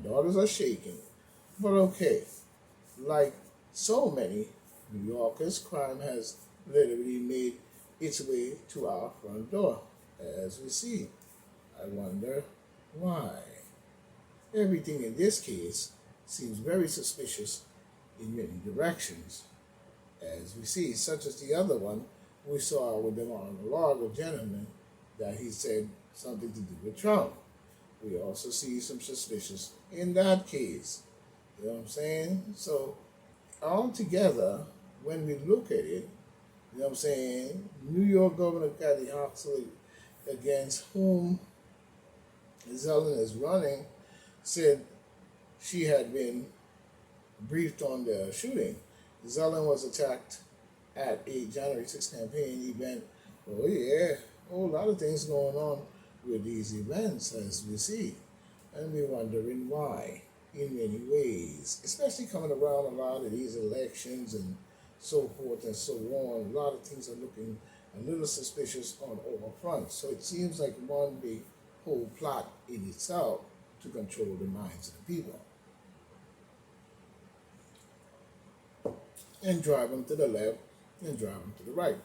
daughters are shaking. But okay, like so many New Yorkers, crime has literally made its way to our front door, as we see. I wonder why. Everything in this case seems very suspicious in many directions, as we see, such as the other one we saw with the Mar-a-Lago gentleman that he said something to do with Trump. We also see some suspicious in that case. You know what I'm saying? So altogether, when we look at it, you know what I'm saying, New York Governor Kathy Hochul, against whom Zelen is running, said she had been briefed on the shooting. Zelen was attacked at a January 6th campaign event. Oh yeah, a whole lot of things going on with these events as we see. And we're wondering why in many ways, especially coming around a lot of these elections and so forth and so on. A lot of things are looking a little suspicious on all fronts. So it seems like one big whole plot in itself to control the minds of the people and drive them to the left and drive them to the right.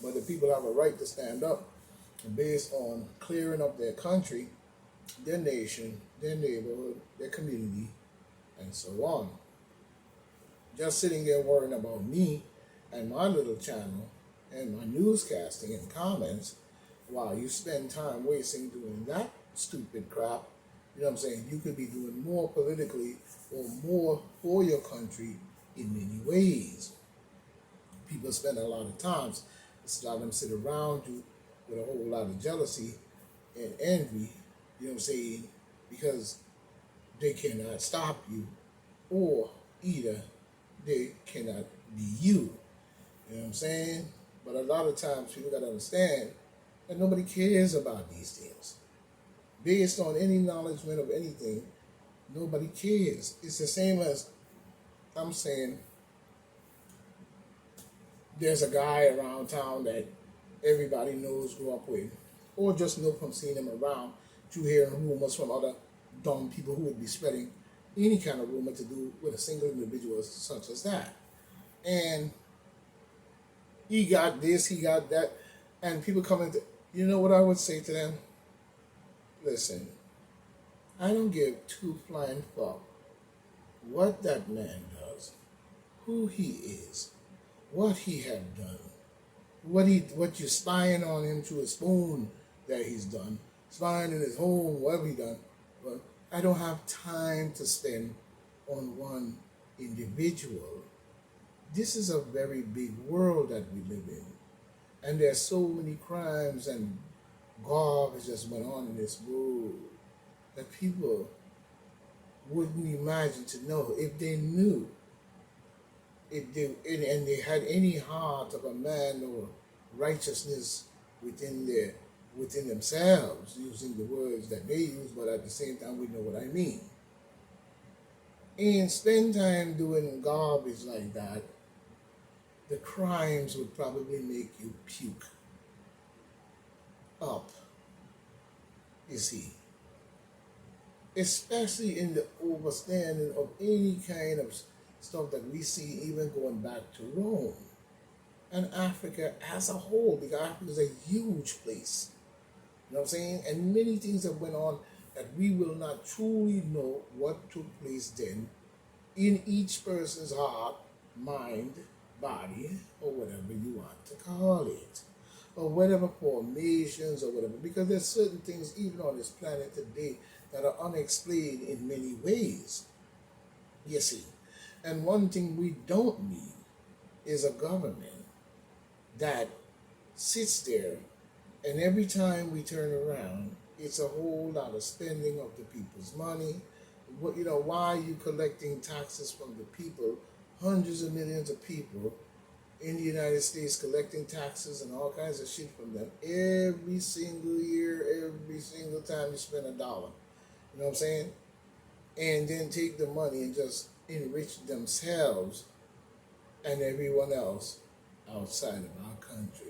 But the people have a right to stand up based on clearing up their country, their nation, their neighborhood, their community, and so on. Just sitting there worrying about me and my little channel and my newscasting and comments while you spend time wasting doing that stupid crap, you know what I'm saying? You could be doing more politically or more for your country in many ways. People spend a lot of times, it's a lot of them sit around you with a whole lot of jealousy and envy, you know what I'm saying? Because they cannot stop you, or either they cannot be you. You know what I'm saying? But a lot of times people got to understand that nobody cares about these things. Based on any acknowledgement of anything, nobody cares. It's the same as I'm saying there's a guy around town that everybody knows, grew up with, or just know from seeing him around, to hearing rumors from other dumb people who would be spreading any kind of rumor to do with a single individual such as that. And he got this, he got that, and people coming to, you know what I would say to them? Listen, I don't give two flying fuck what that man does, who he is, what he have done, what you're spying on him through his phone that he's done, spying in his home, whatever he done. But I don't have time to spend on one individual. This is a very big world that we live in. And there's so many crimes and garbage that's went on in this world that people wouldn't imagine to know if they knew, if they and they had any heart of a man or righteousness within themselves, using the words that they use, but at the same time we know what I mean. And spend time doing garbage like that, the crimes would probably make you puke up, you see. Especially in the overstanding of any kind of stuff that we see even going back to Rome and Africa as a whole, because Africa is a huge place. You know what I'm saying? And many things have went on that we will not truly know what took place then in each person's heart, mind, body, or whatever you want to call it, or whatever formations or whatever, because there's certain things even on this planet today that are unexplained in many ways, you see. And one thing we don't need is a government that sits there and every time we turn around, it's a whole lot of spending of the people's money. What, you know, why are you collecting taxes from the people, hundreds of millions of people in the United States collecting taxes and all kinds of shit from them every single year, every single time you spend a dollar. You know what I'm saying? And then take the money and just enrich themselves and everyone else outside of our country.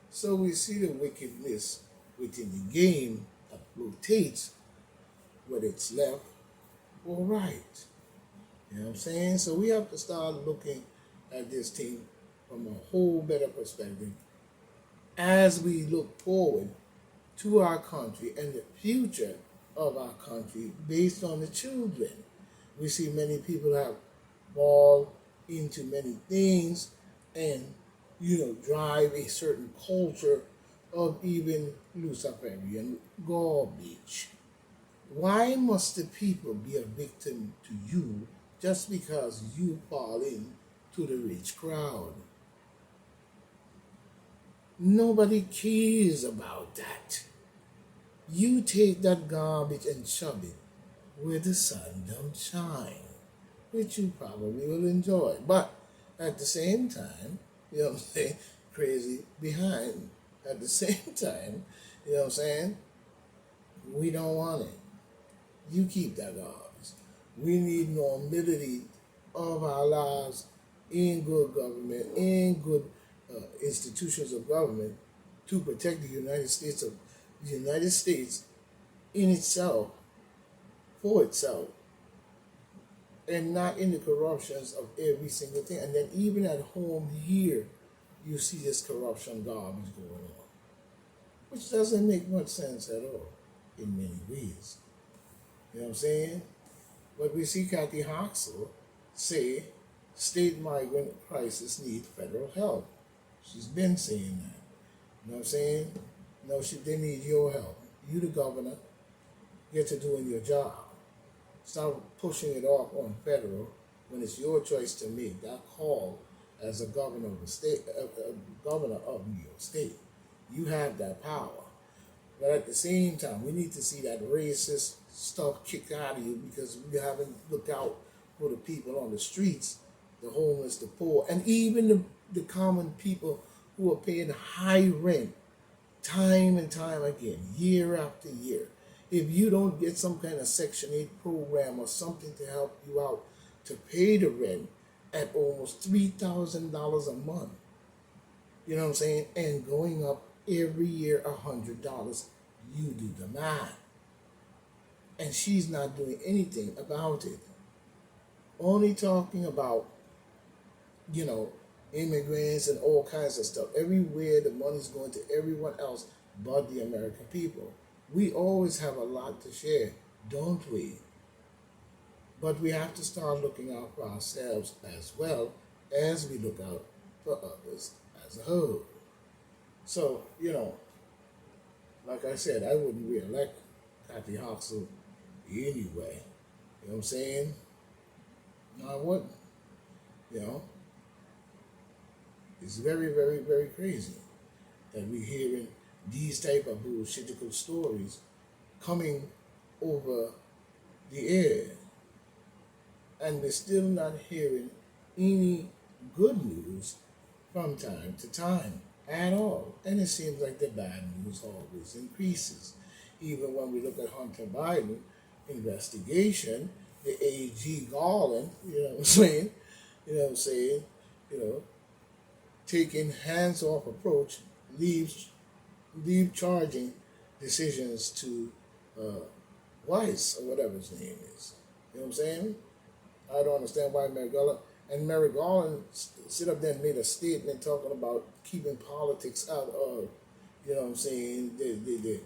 So we see the wickedness within the game that rotates whether it's left or right. You know what I'm saying? So we have to start looking at this thing from a whole better perspective as we look forward to our country and the future of our country based on the children. We see many people have fall into many things and drive a certain culture of even Luciferian garbage. Why must the people be a victim to you just because you fall in to the rich crowd? Nobody cares about that. You take that garbage and shove it where the sun don't shine, which you probably will enjoy. But at the same time, you know what I'm saying, crazy behind. At the same time, you know what I'm saying, we don't want it. You keep that garbage. We need normality of our lives in good government, in good institutions of government to protect the United States in itself, for itself, and not in the corruptions of every single thing. And then even at home here, you see this corruption garbage going on, which doesn't make much sense at all in many ways. You know what I'm saying? But we see Kathy Hoxel say state migrant crisis need federal help. She's been saying that. You know what I'm saying? No, they need your help. You, the governor, get to doing your job. Stop pushing it off on federal when it's your choice to make that call as a governor of the state, governor of New York State. You have that power. But at the same time, we need to see that racist stuff kicked out of you because we haven't looked out for the people on the streets, the homeless, the poor, and even the common people who are paying high rent time and time again, year after year. If you don't get some kind of Section 8 program or something to help you out to pay the rent at almost $3,000 a month, you know what I'm saying, and going up every year $100, you do the math. And she's not doing anything about it. Only talking about, immigrants and all kinds of stuff. Everywhere the money's going to everyone else but the American people. We always have a lot to share, don't we? But we have to start looking out for ourselves as well as we look out for others as a whole. So, like I said, I wouldn't re-elect Kathy Hoxel anyway. You know what I'm saying? No, I wouldn't. It's very, very, very crazy that we're hearing these type of bullshitical stories coming over the air. And we're still not hearing any good news from time to time at all. And it seems like the bad news always increases. Even when we look at Hunter Biden investigation, the AG Garland, you know what I'm saying, taking hands-off approach, leave charging decisions to Weiss or whatever his name is. You know what I'm saying? I don't understand why Merrick Garland sit up there and made a statement talking about keeping politics out of, you know what I'm saying, the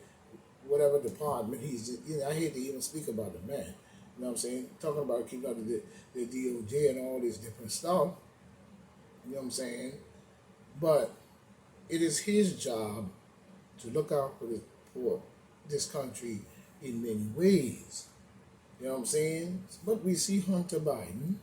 whatever department he's in. I hate to even speak about the man. You know what I'm saying? Talking about keeping out of the DOJ and all this different stuff. You know what I'm saying? But it is his job to look out for this country in many ways. You know what I'm saying? But we see Hunter Biden,